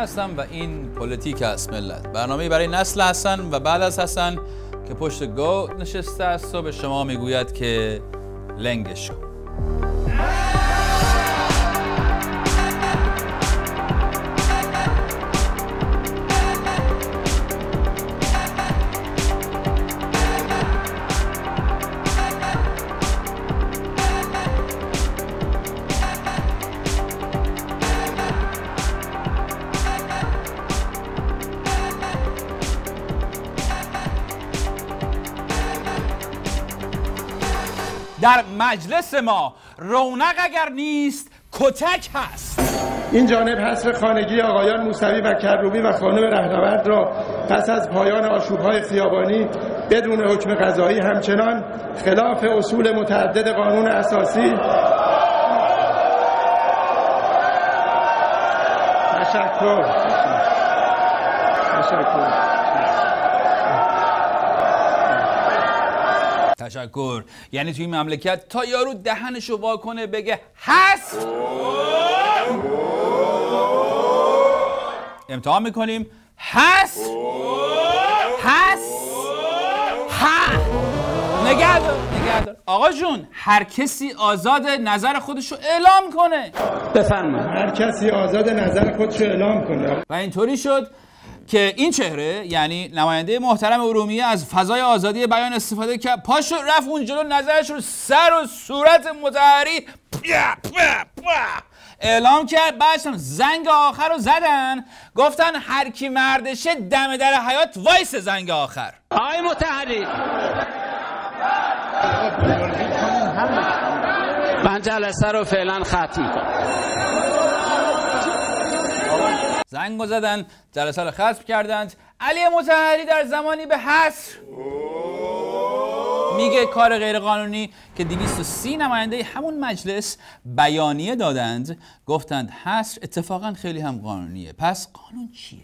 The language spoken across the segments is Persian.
هستم و این پلیتیک است ملت. برنامه‌ای برای نسل حسن و بعد از حسن که پشت گو نشسته است و به شما میگوید که لنگش کن. در مجلس ما رونق اگر نیست کتک هست. این جانب حصر خانگی آقایان موسوی و کروبی و خانم رهنورد را پس از پایان آشوب‌های خیابانی بدون حکم قضایی همچنان خلاف اصول متعدد قانون اساسی تشکر. یعنی توی این مملکت تا یارو دهنشو وا کنه بگه هست امتحان میکنیم. هست نگه دار آقا جون، هر کسی آزاد نظر خودشو اعلام کنه. بفرمایید. هر کسی آزاد نظر خودشو اعلام کنه. و اینطوری شد که این چهره، یعنی نماینده محترم ارومیه، از فضای آزادی بیان استفاده کرد، پاشو رفت اون جلو، نظرش رو سر و صورت مطهری اعلام کرد. بعدش زنگ آخر رو زدن، گفتن هر کی مردشه دم در حیاط وایس زنگ آخر. آقای مطهری، من جلسه رو فعلا ختم می‌کنم. زنگو زدن، جلسه رو ختم کردند. علی مطهری در زمانی به حصر میگه کار غیر قانونی که 230 نماینده همون مجلس بیانیه دادند، گفتند حصر اتفاقا خیلی هم قانونیه. پس قانون چیه؟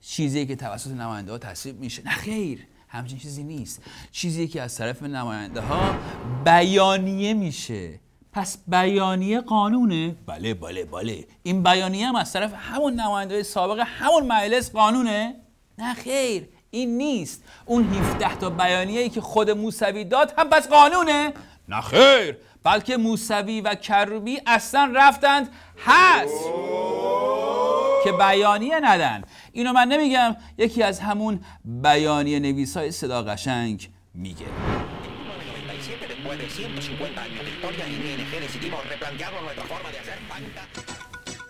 چیزی که توسط نماینده ها تصویب میشه؟ نه خیر، همچین چیزی نیست. چیزی که از طرف نماینده ها بیانیه میشه. پس بیانیه قانونه؟ بله. این بیانیه هم از طرف همون نماینده سابق همون مجلس قانونه؟ نه خیر، این نیست. اون 17 تا بیانیه‌ای که خود موسوی داد هم پس قانونه؟ نه خیر، بلکه موسوی و کروبی اصلا رفتند هست که بیانیه ندن. اینو من نمیگم، یکی از همون بیانیه نویسای صدا قشنگ میگه.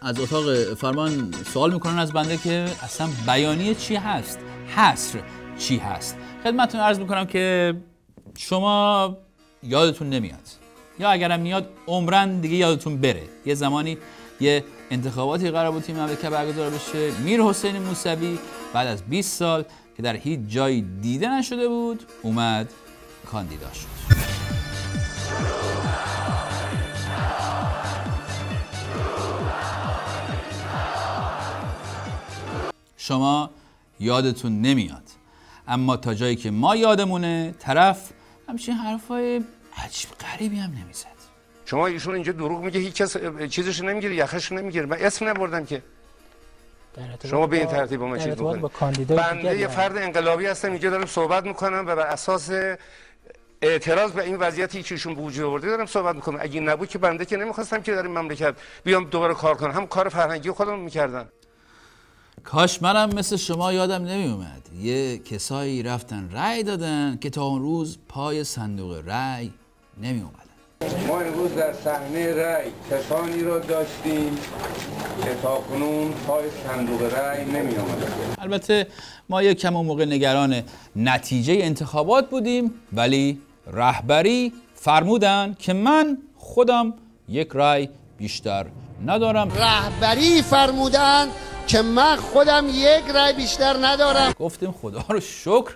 از اتاق فرمان سوال میکنن از بنده که اصلا بیانیه چی هست؟ حصر چی هست؟ خدمتتون عرض میکنم که شما یادتون نمیاد، یا اگرم میاد عمرن دیگه یادتون بره. یه زمانی یه انتخاباتی قرار بود این مملکت برگزار بشه. میرحسین موسوی بعد از 20 سال که در هیچ جایی دیده نشده بود اومد کاندیدا شد. شما یادتون نمیاد، اما تا جایی که ما یادمونه طرف همچین حرفای عجیب غریبی هم نمیزد. شما ایشون اینجا دروغ میگه، هیچ کس چیزش نمیگیره، یخش نمیگیره. من اسم نبردم که شما به این ترتیب با من چیز بکنید. بنده یه فرد انقلابی هستم، اینجا دارم صحبت میکنم و بر اساس اعتراض به این وضعیتی که ایشون به وجود آورده دارم صحبت میکنم. اگه نبود که بنده که نمیخواستم که در این مملکت بیام دوباره کار کنم، هم کار فرهنگی خودم میکردم. کاش منم مثل شما یادم نمیومد یه کسایی رفتن رأی دادن که تا اون روز پای صندوق رأی نمی اومدن. ما امروز در صحنه رأی کسانی رو داشتیم که تاکنون پای صندوق رأی نمی اومدن. البته ما یک کم اون موقع نگران نتیجه انتخابات بودیم، ولی رهبری فرمودن که من خودم یک رأی بیشتر ندارم. رهبری فرمودن که من خودم یک رأی بیشتر ندارم. گفتیم خدا رو شکر،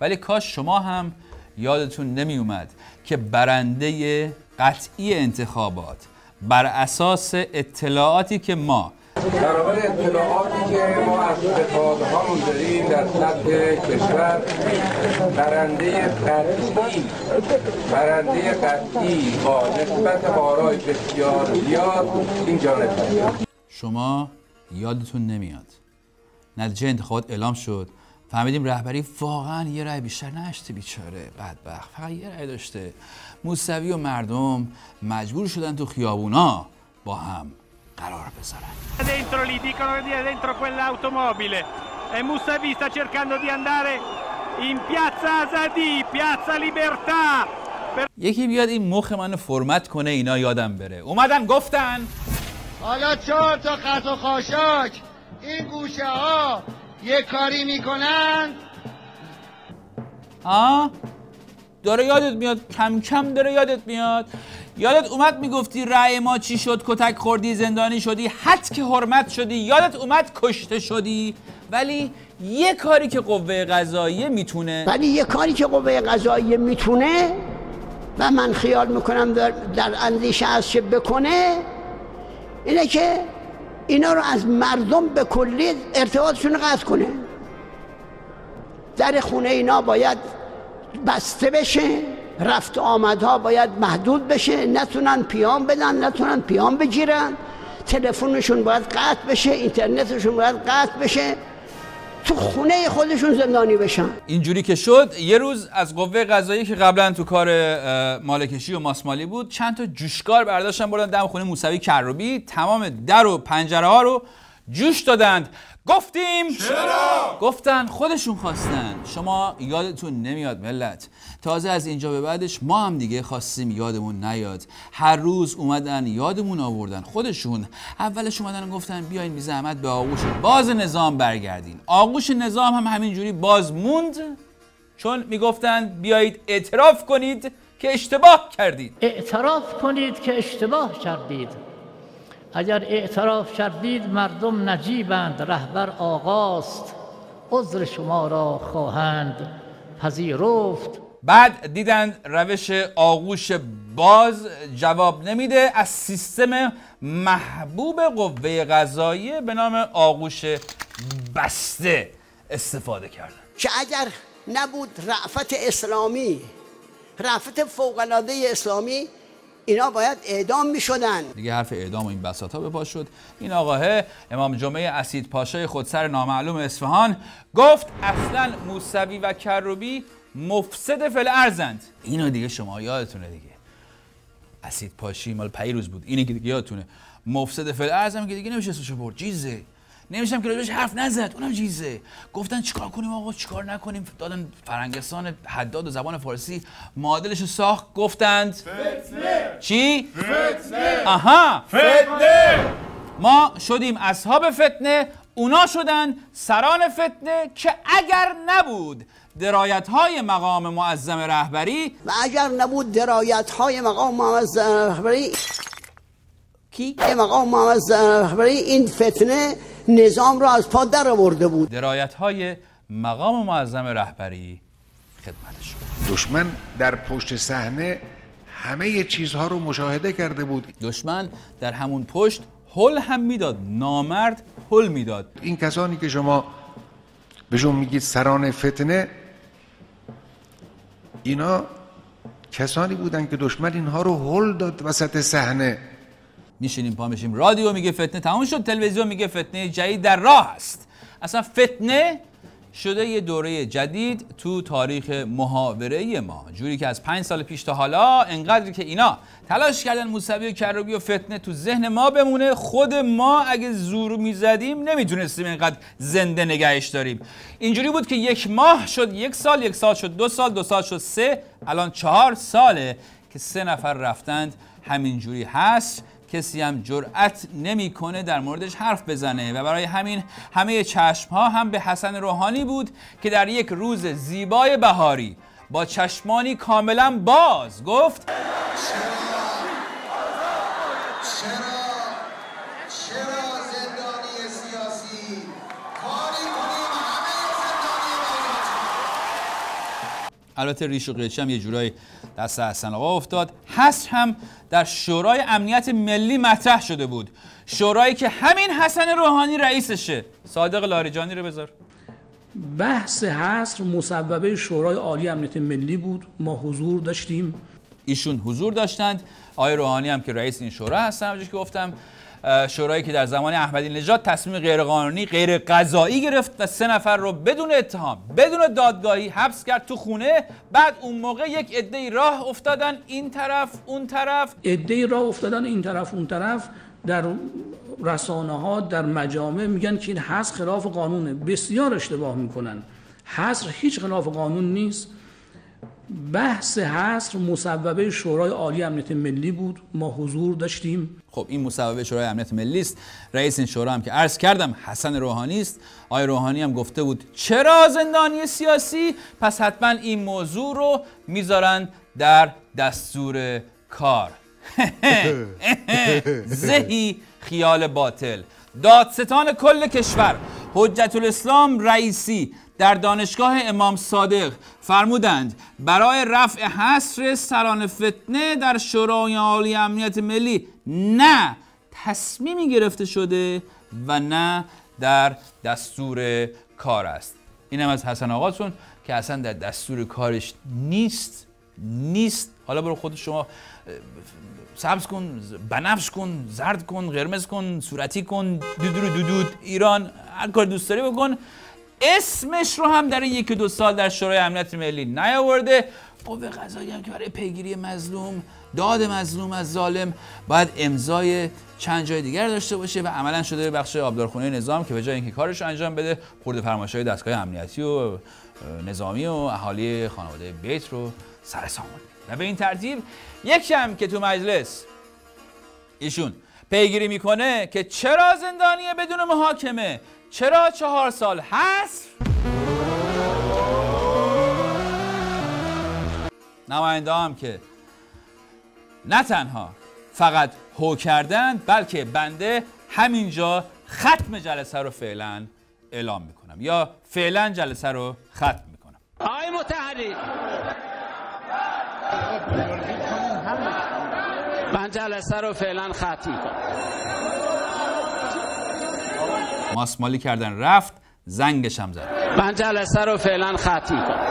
ولی کاش شما هم یادتون نمی اومد که برنده قطعی انتخابات بر اساس اطلاعاتی که ما برابر اطلاعاتی که ما از ستادهامون داریم در سطح کشور برنده قطعی با نسبت آرای بسیار زیاد این جانب. شما یادتون نمیاد نتیجه انتخابات اعلام شد، فهمیدیم رهبری واقعا یه رأی بیشتر نشته، بیچاره بدبخت فقط یه رأی داشته. موسوی و مردم مجبور شدن تو خیابونا با هم قرار بذارن. Dentro lì dicono di dentro quell'automobile e Mousavi sta cercando di andare in piazza Azadi, piazza Libertà. یکی بیاد این مخ منو فرمت کنه اینا یادم بره. اومدن گفتن حالا 4 تا خط و خاشاک این گوشه ها یه کاری میکنن. داره یادت میاد، کم کم داره یادت میاد. یادت اومد میگفتی رأی ما چی شد، کتک خوردی، زندانی شدی، حد که حرمت شدی، یادت اومد کشته شدی. ولی یه کاری که قوه قضاییه میتونه و من خیال میکنم در اندیشه از چه بکنه اینه که اینا رو از مردم به کلی ارتباطشون قطع کنه. در خونه اینا باید بسته بشه، رفت آمدها باید محدود بشه، نتونن پیام بدن، نتونن پیام بگیرن، تلفنشون باید قطع بشه، اینترنتشون باید قطع بشه، تو خونه خودشون زندانی بشن. اینجوری که شد یه روز از قوه قضاییه که قبلا تو کار مالکشی و ماسمالی بود چند تا جوشکار برداشتن بردن دم خونه موسوی کروبی، تمام در و پنجره ها رو جوش دادند. گفتیم چرا؟ گفتن خودشون خواستن. شما یادتون نمیاد ملت، تازه از اینجا به بعدش ما هم دیگه خواستیم یادمون نیاد. هر روز اومدن یادمون آوردن، خودشون اولش اومدن و گفتن بیاین بی زحمت به آغوش باز نظام برگردین. آغوش نظام هم همینجوری باز موند، چون میگفتن بیایید اعتراف کنید که اشتباه کردید. اعتراف کنید که اشتباه کردید. اگر اعتراف کردید مردم نجیبند، رهبر آقاست، عذر شما را خواهند پذیرفت. بعد دیدند روش آغوش باز جواب نمیده، از سیستم محبوب قوه قضاییه به نام آغوش بسته استفاده کردن که اگر نبود رأفت اسلامی، رأفت فوق‌العاده اسلامی، اینا باید اعدام می شدن. دیگه حرف اعدام و این بساطا به پا شد. این آقاه امام جمعه اسید پاشای خودسر نامعلوم اصفهان گفت اصلا موسوی و کروبی مفسد فی الارضند. اینو دیگه شما یادتونه دیگه، اسید پاشی مال پیروز بود، اینه که دیگه یادتونه. مفسد فی الارض هم که دیگه نمیشه سوشو برد، چیزه نمیشم که راجبش حرف نزد، اونم چیزه. گفتن چیکار کنیم آقا چیکار نکنیم، دادن فرنگستان حداد و زبان فارسی معادلش ساخت، گفتند فتنه. چی؟ فتنه. آها فتنه. ما شدیم اصحاب فتنه، اونا شدن سران فتنه که اگر نبود درایت‌های مقام معظم رهبری و اگر نبود درایت‌های مقام معظم رهبری کی؟ مقام معظم رهبری این فتنه نظام را از پا در آورده بود. درایت‌های مقام معظم رهبری خدمتش. دشمن در پشت صحنه همه چیزها رو مشاهده کرده بود. دشمن در همون پشت هل هم میداد، نامرد هل میداد. این کسانی که شما بهشون میگید سران فتنه، اینا کسانی بودن که دشمن اینها رو هل داد وسط صحنه. میشینیم پا میشیم، رادیو میگه فتنه تموم شد، تلویزیون میگه فتنه جدید در راه است. اصلا فتنه شده یه دوره جدید تو تاریخ محاوره ما، جوری که از 5 سال پیش تا حالا انقدر که اینا تلاش کردن موسوی و کروبی و فتنه تو ذهن ما بمونه، خود ما اگه زور میزدیم نمیتونستیم اینقدر زنده نگهش داریم. اینجوری بود که 1 ماه شد 1 سال، 1 سال شد 2 سال، 2 سال شد 3، الان 4 ساله که 3 نفر رفتند. همینجوری هست، کسی هم جرأت نمیکنه در موردش حرف بزنه و برای همین همه چشم‌ها هم به حسن روحانی بود که در یک روز زیبای بهاری با چشمانی کاملا باز گفت چرا زندانی سیاسی کاری البته ریش و قیچی هم یه جورایی دست حسن آقا افتاد. حصر هم در شورای امنیت ملی مطرح شده بود، شورایی که همین حسن روحانی رئیسشه. صادق لاریجانی رو بذار. بحث حصر مصوبه شورای عالی امنیت ملی بود، ما حضور داشتیم، ایشون حضور داشتند، آقای روحانی هم که رئیس این شورا هستن، همونجوری که گفتم شورایی که در زمان احمدی نژاد تصمیم غیرقانونی غیر قضایی گرفت و 3 نفر رو بدون اتهام بدون دادگاهی حبس کرد تو خونه. بعد اون موقع یک عده‌ای راه افتادن این طرف اون طرف، عده‌ای راه افتادن این طرف اون طرف، در رسانه ها در مجامع میگن که این حصر خلاف قانونه. بسیار اشتباه میکنن. حصر هیچ خلاف قانون نیست. بحث حصر مصوبه شورای عالی امنیت ملی بود، ما حضور داشتیم. خب این مصوبه شورای امنیت ملی است. رئیس این شورا هم که عرض کردم حسن روحانی است. آقای روحانی هم گفته بود چرا زندانی سیاسی؟ پس حتما این موضوع رو میذارن در دستور کار. زهی خیال باطل. دادستان کل کشور حجت الاسلام رئیسی در دانشگاه امام صادق فرمودند برای رفع حصر سران فتنه در شورای عالی امنیت ملی نه تصمیمی گرفته شده و نه در دستور کار است. اینم از حسن آقاتون که اصلا در دستور کارش نیست. حالا برو خود شما سبز کن، بنفش کن، زرد کن، قرمز کن، صورتی کن، دودود ایران، هر کار دوست داری بکن. اسمش رو هم در 1-2 سال در شورای امنیت ملی نیاورده. قوه قضاییه هم که برای پیگیری مظلوم، داد مظلوم از ظالم باید امضای چند جای دیگر داشته باشه و عملا شده بخش آبدارخونه نظام که به جای اینکه کارش رو انجام بده خورده فرمایش‌های دستگاه امنیتی و نظامی و اهالی خانواده بیت رو سر سامان. و به این ترتیب یکی هم که تو مجلس ایشون پیگیری میکنه که چرا زندانیه بدون محاکمه، چرا 4 سال حصر، نماینده هم که نه تنها فقط هو کردن بلکه بنده همینجا ختم جلسه رو فعلا اعلام میکنم یا فعلا جلسه رو ختم میکنم. آقای مطهری من جلسه رو فعلا ختم میکنم. ماسمالی کردن رفت، زنگش هم زد. من جلسه رو فعلا ختم میکنم.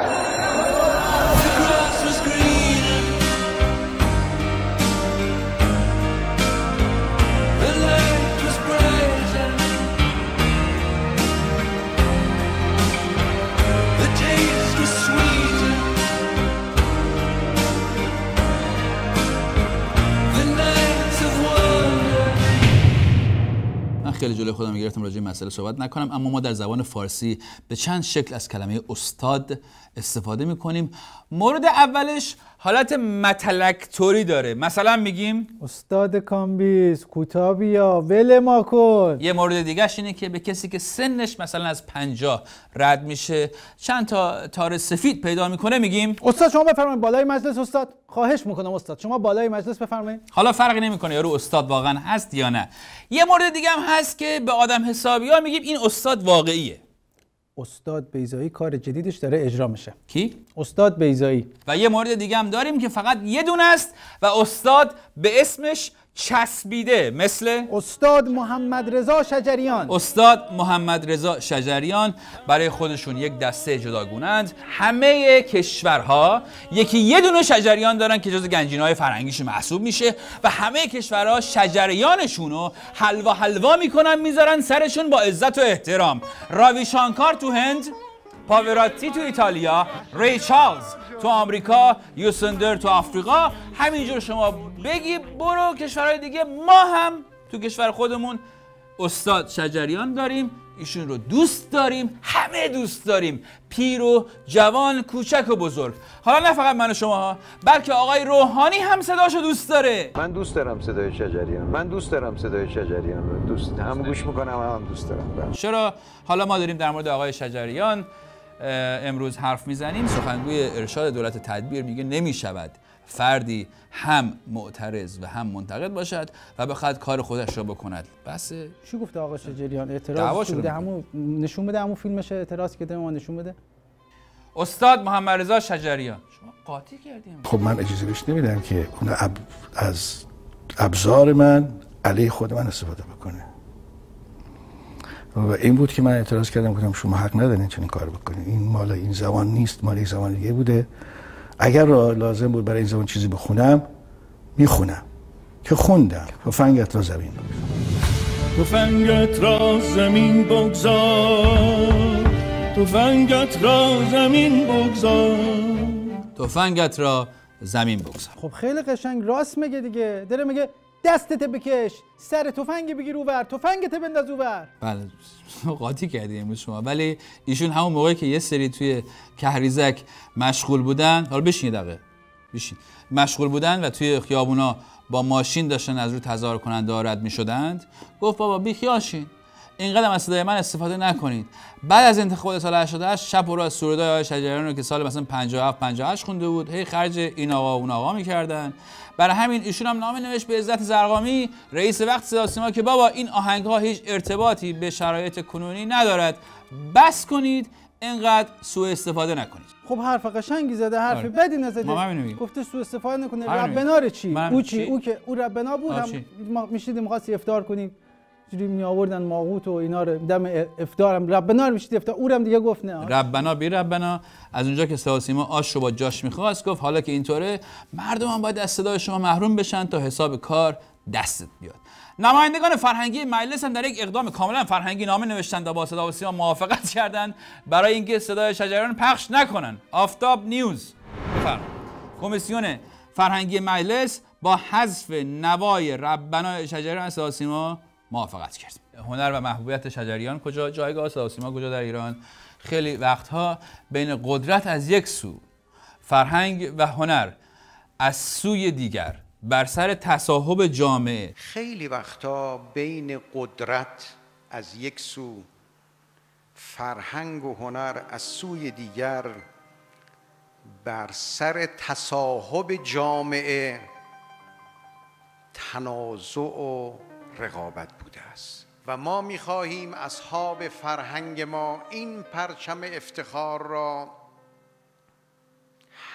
خیلی جلوی خودم گرفتم راجع به مسئله صحبت نکنم، اما ما در زبان فارسی به چند شکل از کلمه استاد استفاده میکنیم. مورد اولش حالت متلکتوری داره، مثلا میگیم استاد کامبیز کوتاه بیا ول ما کن. یه مورد دیگهش اینه که به کسی که سنش مثلا از 50 رد میشه چند تا تار سفید پیدا میکنه میگیم استاد شما بفرمایید بالای مجلس. استاد خواهش میکنم استاد شما بالای مجلس بفرمایید. حالا فرقی نمیکنه یارو استاد واقعا هست یا نه. یه مورد دیگه هم هست که به آدم حسابی‌ها میگیم این استاد واقعیه. استاد بیضایی کار جدیدش داره اجرا میشه. کی؟ استاد بیضایی. و یه مورد دیگه هم داریم که فقط یه دونه است و استاد به اسمش چسبیده، مثل استاد محمد رضا شجریان. استاد محمد رضا شجریان برای خودشون یک دسته جداگونه‌اند. همه کشورها یکی یه دونه شجریان دارن که جزو گنجینه‌های فرهنگیشون محسوب میشه و همه کشورها شجریانشونو حلوا میکنن میذارن سرشون با عزت و احترام. راوی شانکار تو هند، پاوراتی تو ایتالیا، ری چارلز تو آمریکا، یوسندر تو آفریقا. همینجور شما بگی برو کشورهای دیگه. ما هم تو کشور خودمون استاد شجریان داریم، ایشون رو دوست داریم، همه دوست داریم، پیر و جوان، کوچک و بزرگ. حالا نه فقط من و شما، بلکه آقای روحانی هم صداشو دوست داره. من دوست دارم صدای شجریان، من دوست دارم صدای شجریان، دوست هم گوش میکنم هم دوست دارم. چرا حالا ما داریم در مورد آقای شجریان امروز حرف میزنیم؟ سخنگوی ارشاد دولت تدبیر میگه نمیشود فردی هم معترض و هم منتقد باشد و بخواد کار خودش را بکند. بس چی گفته آقا شجریان؟ اعتراض بوده، همون نشون بده، همون فیلمش اعتراض کرده ما نشون بده. استاد محمد رضا شجریان شما قاطی کردیم. خب من اجازه بهش نمیدم که اون از ابزار من علیه خود من استفاده بکنه. و این بود که من اعتراض کردم، گفتم شما حق ندارین چنین کار بکنین، این مال این زبان نیست، مال این زبان دیگه بوده. اگر لازم بود برای این زبان چیزی بخونم میخونم که خوندم و فنگت را زمین بود. تفنگت را زمین بگذار، تفنگت را زمین بگذار، تفنگت را زمین بگذار. خب خیلی قشنگ راست میگه دیگه، داره میگه دستت بکش، سر تفنگ بگیر اونور، تفنگت بنداز اونور. بله قاطی کردی امروز شما. ولی ایشون همون موقعی که یه سری توی کهریزک مشغول بودن، حالا بشین یه دقیقه بشین، مشغول بودن و توی خیابونا با ماشین داشتن از رو تظاهر کننده ها رد میشدند، گفت بابا بیخیال شین، اینقدر از صدای من استفاده نکنید. بعد از انتخابات سال 88 شب و روز سرودای آقای شجریان رو که سال مثلا 57 58 خونده بود، هی خرج این آقا اون آقا می‌کردن. برای همین ایشون هم نامه نوشت به عزت زرقامی، رئیس وقت صدا سیما، که بابا این آهنگ‌ها هیچ ارتباطی به شرایط کنونی ندارد، بس کنید، اینقدر سوء استفاده نکنید. خب حرف قشنگی زده، حرف بدی نزده. گفته سوء استفاده نکنه. ربنا چی؟ او چی؟ او که او ربنا بود، هم ما میشیدیم می‌خواستیم افطار کنیم، جوری می آوردن ماغوت و اینا رو دم افطار هم ربنا رو میشید افطار، اونم دیگه گفت نه ربنا بی ربنا. از اونجا که صدا سیما آش رو با جاش می‌خواست، گفت حالا که اینطوره مردم هم باید از صدای شما محروم بشن تا حساب کار دستت بیاد. نمایندگان فرهنگی مجلس هم در یک اقدام کاملا فرهنگی نامه نوشتند و با صدا و سیما موافقت کردند برای اینکه صدای شجریان پخش نکنن. آفتاب نیوز بفرمایید. کمیسیون فرهنگی مجلس با حذف نوای ربنا شجریان صدا سیما موافقت کرد. هنر و محبوبیت شجریان کجا، جایگاه صدا و سیما کجا در ایران؟ خیلی وقتها بین قدرت از یک سو، فرهنگ و هنر از سوی دیگر، بر سر تصاحب جامعه، خیلی وقتا بین قدرت از یک سو، فرهنگ و هنر از سوی دیگر، بر سر تصاحب جامعه تنازع و رقابت بوده است و ما می‌خواهیم اصحاب فرهنگ ما این پرچم افتخار را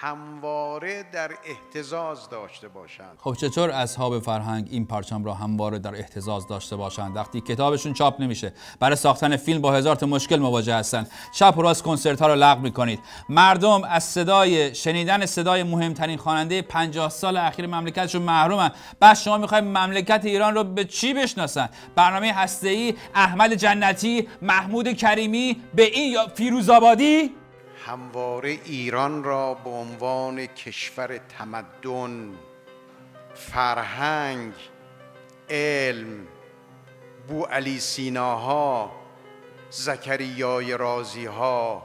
همواره در اهتزاز داشته باشند. خب چطور اصحاب فرهنگ این پرچم را همواره در اهتزاز داشته باشند وقتی کتابشون چاپ نمیشه، برای ساختن فیلم با هزار تا مشکل مواجه هستن، شب و روز کنسرت ها رو لغو میکنید، مردم از شنیدن صدای مهمترین خواننده 50 سال اخیر مملکتشون محرومن، بعد شما میخواید مملکت ایران رو به چی بشناسن؟ برنامه هسته‌ای احمد جنتی، محمود کریمی، به این یا فیروزآبادی؟ همواره ایران را به عنوان کشور تمدن، فرهنگ، علم، بوعلی سیناها، زکریای رازیها،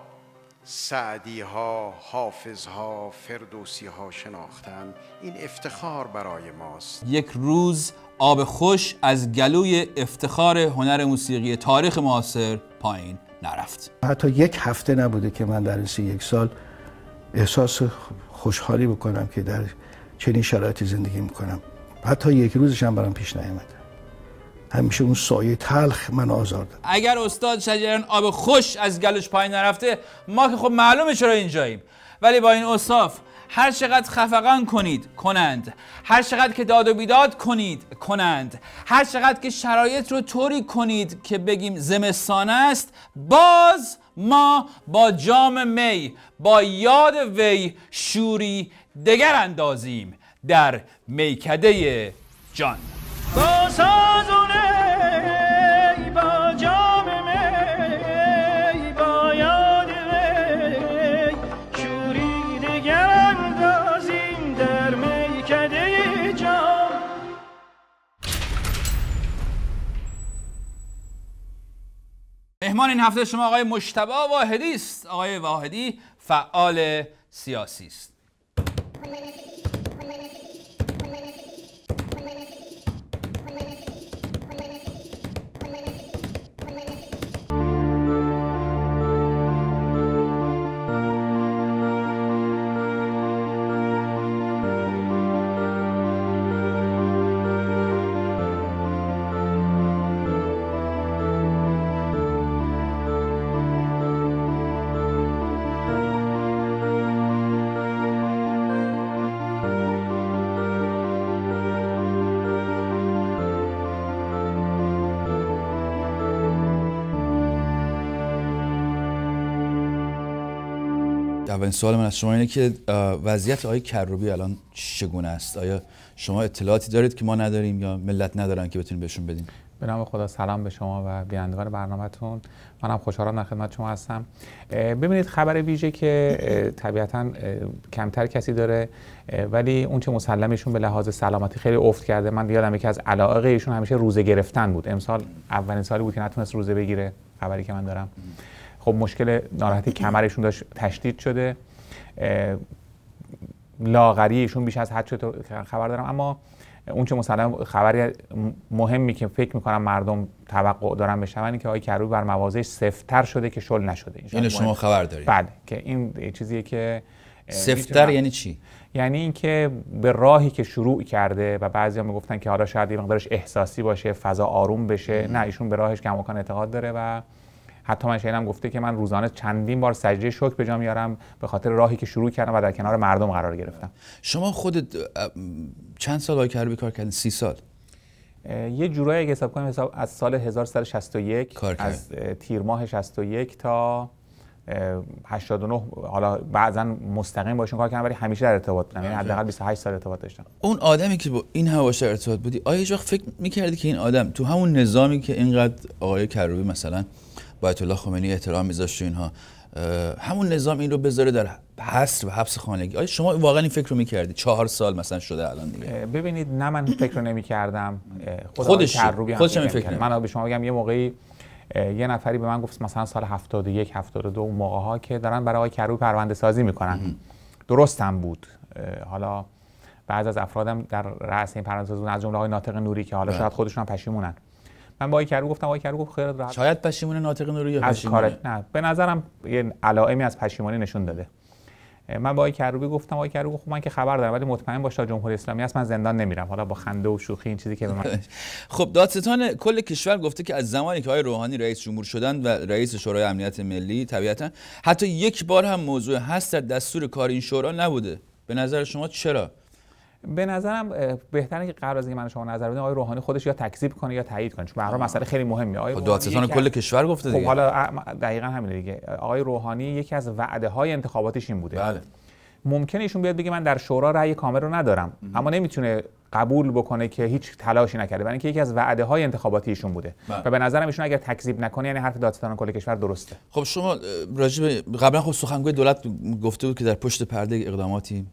سعدیها، حافظها، فردوسیها شناختند. این افتخار برای ماست. یک روز آب خوش از گلوی افتخار هنر موسیقی تاریخ معاصر پایین نرفت. حتی یک هفته نبوده که من در این 31 سال احساس خوشحالی بکنم که در چنین شرایطی زندگی میکنم. حتی یک روزش هم برام پیش نیامده. همیشه اون سایه تلخ من آزار داد. اگر استاد شجریان آب خوش از گلوش پایین نرفته، ما که خب معلومه چرا اینجاییم. ولی با این اوصاف هر چقدر خفقان کنند، هر چقدر که داد و بیداد کنند، هر چقدر که شرایط رو طوری کنید که بگیم زمستان است، باز ما با جام می، با یاد وی شوری دگر اندازیم در میکده جان. با سازونه با جام می، با یاد وی شوری دگر اندازیم در میکده جان. مهمان این هفته شما آقای مجتبی واحدی است. آقای واحدی فعال سیاسی است. اولین سوال من از شما اینه که وضعیت آقای کروبی الان چگونه است؟ آیا شما اطلاعاتی دارید که ما نداریم یا ملت ندارن که بتونیم بهشون بدیم؟ به نام خدا سلام به شما و بینندگان برنامه‌تون. منم خوشحالم در خدمت شما هستم. ببینید خبر ویژه که طبیعتاً کمتر کسی داره، ولی اون چه مسلمشون به لحاظ سلامتی خیلی افت کرده. من یادم یکی از علایق ایشون همیشه روزه گرفتن بود. امسال اولین سالی بود که نتونست روزه بگیره، خبری که من دارم. خب مشکل ناراحتی کمرشون داشت تشدید شده، لاغری ایشون بیش از حد شد خبر دارم. اما اون چه مسلم خبری مهمی که فکر میکنم مردم توقع دارن بشنون این که آقای کروبی بر موازهش سفت‌تر شده که شل نشده. اینو شما خبر دارید؟ بله، که این چیزیه که سفت‌تر یعنی چی؟ یعنی اینکه به راهی که شروع کرده و بعضیا میگفتن که حالا شاید یه مقدارش احساسی باشه، فضا آروم بشه، نه ایشون به راهش کماکان اعتقاد داره و حتی من شنیدم گفته که من روزانه چندین بار سجده شکر به جا میارم به خاطر راهی که شروع کردم و در کنار مردم قرار گرفتم. شما خودت چند سال آقای کروبی کار کردین؟ 30 سال. یه جورایی اگه حساب کنیم از سال 1361 از تیر ماه 61 تا 89 حالا بعضا مستقیم باشون کار کردم، ولی همیشه در ارتباط بودم، یعنی حداقل 28 سال ارتباط داشتم. اون آدمی که با این هواش در ارتباط بودی، آیا هیچ وقت فکر می‌کردی که این آدم تو همون نظامی که اینقدر آقای کروبی مثلا آیت الله خمینی احترام می‌ذاشت و اینها، همون نظام این رو بذاره در حصر و حبس خانگی؟ آیا شما واقعا این فکر رو می‌کردی؟ 4 سال مثلا شده الان دیگه. ببینید نه من فکر رو نمی‌کردم، خودش این فکر. من به شما بگم یه موقعی یه نفری به من گفت مثلا سال 71 72 اون موقع‌ها که دارن برای آقای کروبی پرونده سازی میکنن. درست هم بود. حالا بعضی از افرادم در رأس این پرونده سازی از جمله آقای ناطق نوری که حالا شاید خودشون هم پشیمونن. من با آقای کروبی گفتم آقای کروبی گفت خیرت راحت. شاید پشیمون ناطق نوری یا پشیمون؟ نه، به نظرم یه علائمی از پشیمانی نشون داده. من با آقای کروبی گفتم آقای کروبی خب من که خبر دارم ولی مطمئن باش تا جمهوری اسلامی هست من زندان نمیرم. حالا با خنده و شوخی این چیزی که به من خب دادستان کل کشور گفته که از زمانی که آقای روحانی رئیس جمهور شدن و رئیس شورای امنیت ملی طبیعتا حتی یک بار هم موضوع هست در دستور کار این شورا نبوده. به نظر شما چرا؟ به نظرم بهتره که قبل از اینکه من شما نظر بدم آقای روحانی خودش یا تکذیب کنه یا تایید کنه، چون به هر حال مسئله خیلی مهمه. آقای دادستان کل کشور گفته دیگه. خب حالا دقیقاً همینه دیگه. آقای روحانی یکی از وعده‌های انتخاباتیش این بوده. بله. ممکنه ایشون بیاد بگه من در شورا رأی کامل رو ندارم، اما نمیتونه قبول بکنه که هیچ تلاشی نکرده، برای اینکه یکی از وعده‌های انتخاباتی ایشون بوده. و به نظرم ایشون اگر تکذیب نکنه یعنی حرف دادستان کل کشور درسته. خب شما راجع به قبلا خب سخنگوی دولت گفته بود که در پشت پرده اقداماتی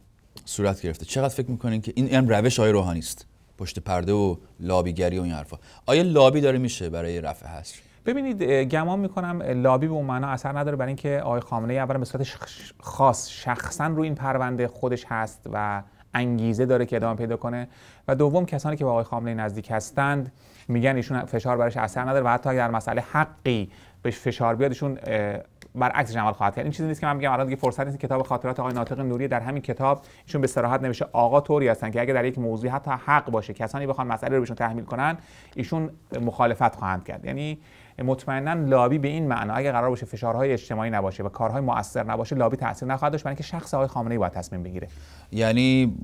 صورت گرفته. چقدر فکر می‌کنین که این روش آقای روحانی است؟ پشت پرده و لابیگری و این حرفا. آیا لابی داره میشه برای رفع حصر؟ ببینید گمان میکنم لابی به اون معنا اثر نداره، برای اینکه آقای خامنه‌ای اولا به صورت خاص شخصا روی این پرونده خودش هست و انگیزه داره که ادامه پیدا کنه، و دوم کسانی که با آقای خامنه‌ای نزدیک هستند میگن ایشون فشار برش اثر نداره و حتی اگر در مسئله حقی بهش فشار بیاد ایشون برعکسش عمل خواهد کرد. این چیزی نیست که من میگم الان دیگه فرصت نیست. کتاب خاطرات آقای ناطق نوری در همین کتاب ایشون به صراحت نوشته آقا طوری هستن که اگر در یک موضوعی حتی حق باشه کسانی بخوان مسئله رو بهشون تحمیل کنن ایشون مخالفت خواهند کرد. یعنی مطمئنا لابی به این معنا اگر قرار باشه فشارهای اجتماعی نباشه و کارهای مؤثر نباشه لابی تاثیر نخواهد داشت، برای اینکه شخص آقای خامنه‌ای باید تصمیم بگیره. یعنی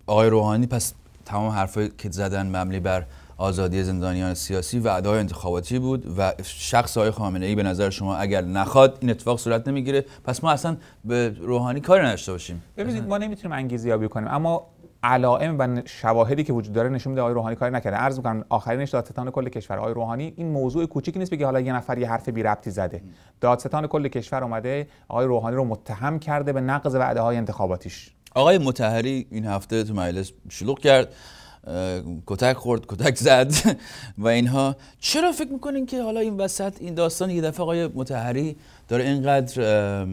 آقای روحانی پس تمام حرفایی که زدن مبنی بر آزادی زندانیان سیاسی و وعده‌های انتخاباتی بود و شخص آقای خامنه‌ای به نظر شما اگر نخواد این اتفاق صورت نمیگیره، پس ما اصلا به روحانی کاری نداشته باشیم. ببینید ما نمیتونیم انگیزه‌یابی کنیم، اما علائم و شواهدی که وجود داره نشون میده آقای روحانی کاری نکرده. عرض می‌کنم آخرینش دادستان کل کشور آقای روحانی این موضوع کوچیکی نیست بگه حالا یه نفر یه حرف بی ربطی زده. دادستان کل کشور اومده آقای روحانی رو متهم کرده به نقض وعده‌های انتخاباتیش. آقای مطهری این هفته تو مجلس شلوغ کرد، کتک خورد، کتک زد و اینها. چرا فکر میکنین که حالا این وسط این داستان یه دفعه آقای مطهری داره اینقدر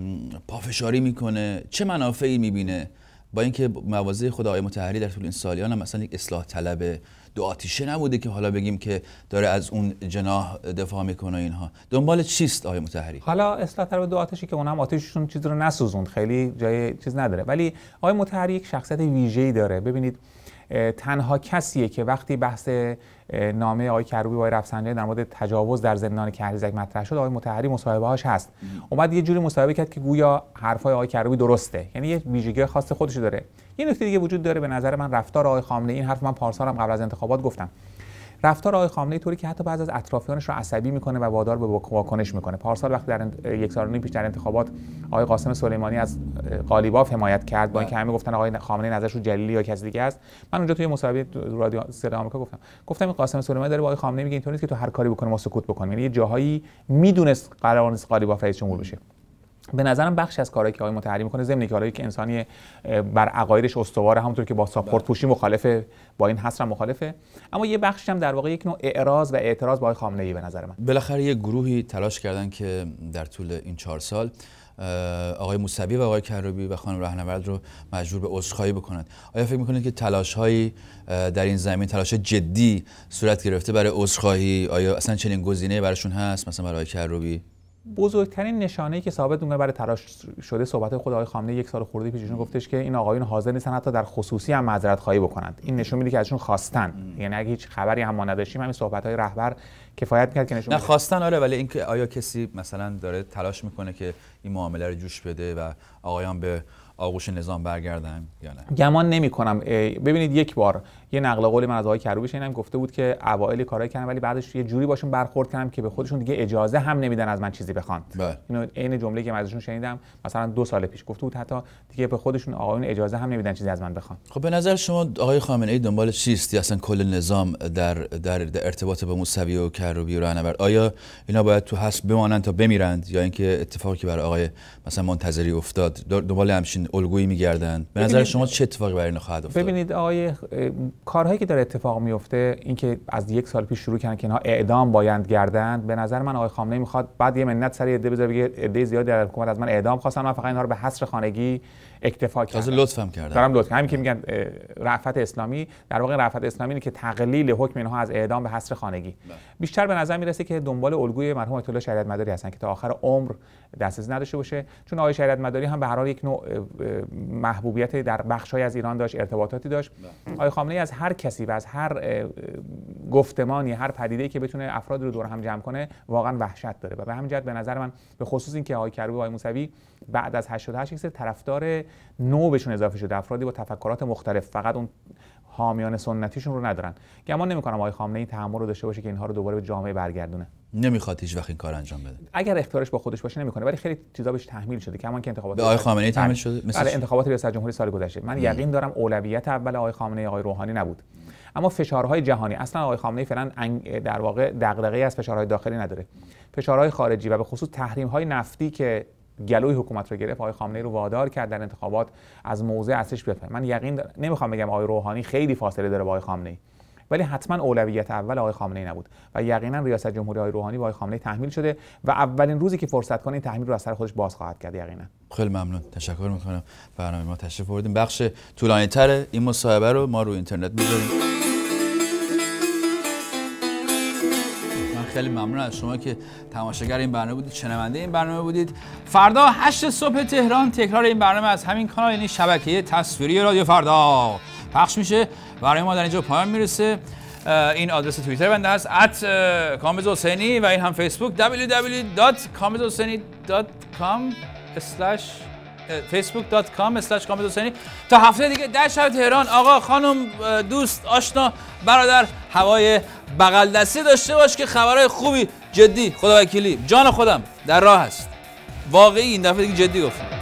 پافشاری میکنه؟ چه منافعی میبینه؟ با اینکه مواضع خود آقای مطهری در طول این سالیان هم مثلا یک اصلاح طلب دو آتیشه نبوده که حالا بگیم که داره از اون جناح دفاع میکنه اینها. دنبال چیست آقای مطهری؟ حالا اصلاح طلب دو آتیشی که اونم آتیششون چیز رو نسوزوند، خیلی جای چیز نداره، ولی آقای مطهری یک شخصیت ویژه‌ای داره. ببینید تنها کسیه که وقتی بحث نامه آقای کروبی با رفسنجانی در مورد تجاوز در زندان کهریزک مطرح شد آقای مطهری مصاحبه‌هاش هست. اومد یه جوری مصاحبه کرد که گویا حرفای آقای کروبی درسته، یعنی یه ویژگی خاص خودش داره. یه نکته دیگه وجود داره به نظر من رفتار آقای خامنه‌ای، این حرف من پارسال هم قبل از انتخابات گفتم، رفتار آقای خامنه‌ای طوری که حتی بعضی از اطرافیانش رو عصبی میکنه و وادار به واکنش میکنه. پارسال وقتی در 1 سال و نیم پیش در انتخابات آقای قاسم سلیمانی از قالیباف حمایت کرد با اینکه همه گفتن آقای خامنه‌ای نظرش رو جلیلی یا کسی دیگه است، من اونجا توی مصاحبه رادیو صدای آمریکا گفتم این قاسم سلیمانی داره با آقای خامنه‌ای میگه اینطوری نیست که تو هر کاری بکنه ما سکوت بکنیم. یعنی یه جاهایی میدونست قرار نیست قالیباف رئیس جمهور بشه. به نظرم بخش از کارهایی که آقای مطهری میکنه ضمن کارهایی که انسانی بر عقایدش استواره، همونطور که با ساپورت پوشی مخالفه، با این حصر مخالفه، اما یه بخشش هم در واقع یک نوع اعراض و اعتراض با آقای خامنه‌ای به نظر من. بالاخره یه گروهی تلاش کردن که در طول این 4 سال آقای موسوی و آقای کروبی و خانم رهنورد رو مجبور به عذرخواهی بکنند. آیا فکر میکنید که تلاش‌هایی در این زمین، تلاش جدی صورت گرفته برای عذرخواهی؟ آیا اصلا چنین گزینه‌ای براشون هست مثلا برای کروبی؟ بزرگترین نشانه‌ای که ثابت می‌کنه برای تلاش شده صحبت خود آقای خامنه‌ای 1 سال خورده پیششون گفتش که این آقایون حاضر نیستن حتی در خصوصی هم معذرت خواهی بکنند. این نشون میده که ازشون خواستن. یعنی اگه هیچ خبری هم ما نداشتیم همین صحبت‌های رهبر کفایت می‌کرد که نشون نه خواستن. آره، ولی اینکه آیا کسی مثلا داره تلاش میکنه که این معامله رو جوش بده و آقایان به آغوش نظام برگردن یا نه؟ گمان نمی‌کنم. ببینید یک بار یه نقل قولی من از آقای کروبی شنیدم، گفته بود که اوایل کارایی کردم ولی بعدش یه جوری باشون برخورد کردم که به خودشون دیگه اجازه هم نمیدن از من چیزی بخوان. اینو عین جمله‌ای که من ازشون شنیدم مثلا 2 سال پیش گفته بود حتی دیگه به خودشون آقایون اجازه هم نمیدن چیزی از من بخوان. خب به نظر شما آقای خامنه‌ای دنبال چیستی اصلا کل نظام در ارتباط با موسوی و کروبی و رهنورد؟ آیا اینا باید تو حبس بمانند تا بمیرند یا اینکه اتفاقی که برای آقای مثلا منتظری افتاد دنبال همچین الگویی میگردن؟ به نظر شما چه اتفاقی برای اینا خواهد افتاد؟ ببینید آقای کارهایی که داره اتفاق میفته، اینکه از 1 سال پیش شروع کردن که اینها اعدام باید گردند، به نظر من آقای خامنه‌ای میخواد بعد یه منت سر عده بذاره بگه عده زیادی در حکومت از من اعدام خواستن، من فقط اینها رو به حصر خانگی اکتفا کردم. تازه لطفم کردن. دارم لطف. همین که میگن رأفت اسلامی، در واقع رأفت اسلامی اینه که تقلیل حکم اینها از اعدام به حصر خانگی. بیشتر به نظر میرسه که دنبال الگوی مرحوم آیت الله شریعت مداری هستن که تا آخر عمر دسترسی نداشته باشه، چون آقای شریعت مداری هم به هر حال یک نوع محبوبیت در بخش‌های از ایران داشت، ارتباطاتی داشت. آقای خامنه‌ای از هر کسی و از هر گفتمانی، هر پدیده‌ای که بتونه افراد رو دور هم جمع کنه واقعا وحشت داره و به همین جهت به نظر من به خصوص اینکه آقای کروبی و آقای موسوی بعد از 88 یک سری طرفدار نو بهشون اضافه شده، افرادی با تفکرات مختلف، فقط اون حامیان سنتیشون رو ندارن. گمان نمی‌کنم آقای خامنه‌ای تحمل رو داشته باشه که اینها رو دوباره به جامعه برگردونه. نمیخواد هیچ وقت این کار انجام بده. اگر اختیارش با خودش باشه نمیکنه، ولی خیلی چیزا بهش تحمیل شده، کمان که انتخابات به آقای خامنه‌ای تحمیل شده، مثل انتخابات ریاست جمهوری سال گذشته. من یقین دارم اولویت اول آقای خامنه‌ای آقای روحانی نبود، اما فشارهای جهانی. اصلا آقای خامنه‌ای فعلا در واقع دغدغه‌ای از فشارهای داخلی نداره. فشارهای خارجی و به خصوص تحریم‌های نفتی که گلوی حکومت رو گرفت، آقای خامنه‌ای رو وادار کرد در انتخابات از موضع اصلیش بیاد. من یقین نمیخوام بگم آقای روحانی خیلی فاصله داره با آقای خامنه‌ای، ولی حتما اولویت اول آقای خامنه‌ای نبود و یقینا ریاست جمهوری آقای روحانی با آقای خامنه‌ای تحمیل شده و اولین روزی که فرصت کنه این تحمیل رو از سر خودش باز خواهد کرد. یقینا. خیلی ممنون، تشکر میکنم. برنامه ما تشریف آوردیم. بخش طولانی‌تر این مصاحبه رو ما رو اینترنت میذاریم. خیلی ممنون از شما که تماشاگر این برنامه بودید، شنونده این برنامه بودید. فردا 8 صبح تهران تکرار این برنامه از همین کانال، یعنی شبکه تصویری رادیو فردا پخش میشه. برای ما در اینجا پایان میرسه. این آدرس توییتر بنده هست @کامبیزحسینی و این هم فیسبوک www.facebook.com/کامبیزحسینی. تا هفته دیگه در شب تهران. آقا، خانم، دوست، آشنا، برادر، هوای بغل دستی داشته باش که خبرهای خوبی، جدی، خداوکیلی، جان خودم در راه هست. واقعی این دفعه دیگه جدی گفتم.